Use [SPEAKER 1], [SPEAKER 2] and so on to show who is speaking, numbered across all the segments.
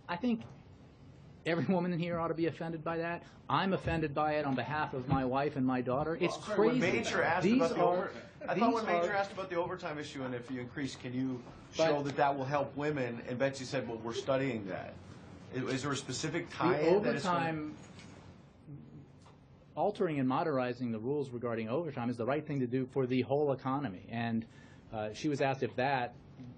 [SPEAKER 1] I think every woman in here ought to be offended by that. I'm offended by it on behalf of my wife and my daughter. It's crazy.
[SPEAKER 2] When Major asked Major asked about the overtime issue, and if you increase, can you show that will help women? And Betsy said, well, we're studying that. Is there a specific tie?
[SPEAKER 1] The overtime, altering and modernizing the rules regarding overtime is the right thing to do for the whole economy. And she was asked if that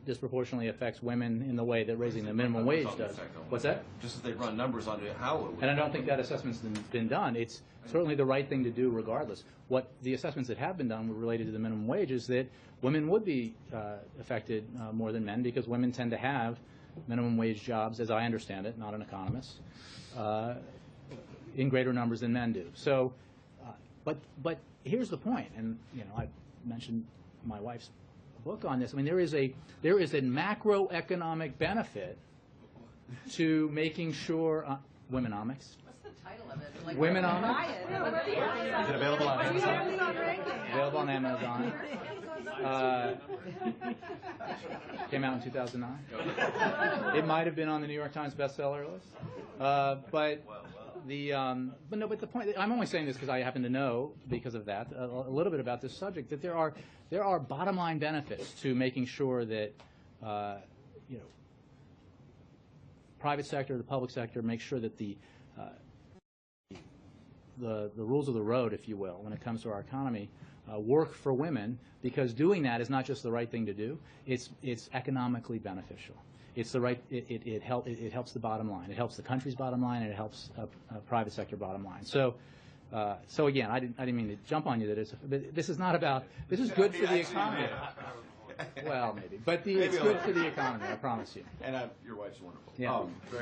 [SPEAKER 1] disproportionately affects women in the way that raising the minimum wage does. What's that?
[SPEAKER 3] Just as they run numbers on how it would.
[SPEAKER 1] And I don't think that assessment's been done. It's certainly the right thing to do regardless. What the assessments that have been done were related to the minimum wage is that women would be affected more than men because women tend to have minimum wage jobs, as I understand it, not an economist, in greater numbers than men do. So, but here's the point, and I mentioned my wife's book on this. I mean, there is a macroeconomic benefit to making sure womenomics.
[SPEAKER 4] What's the title of it? Like
[SPEAKER 1] Womenomics.
[SPEAKER 2] Is it available on Amazon?
[SPEAKER 1] Available on Amazon. Came out in 2009. It might have been on the New York Times bestseller list, but the point. I'm only saying this because I happen to know, because of that, a little bit about this subject, that there are bottom line benefits to making sure that private sector, the public sector, make sure that the rules of the road, if you will, when it comes to our economy, work for women, because doing that is not just the right thing to do. It's economically beneficial. It's the right. It helps the bottom line. It helps the country's bottom line, and it helps private sector bottom line. So again, I didn't mean to jump on you. This is not about. This is good for the economy. Well, maybe, but it's good for the economy. I promise you.
[SPEAKER 2] And your wife's wonderful.
[SPEAKER 1] Yeah.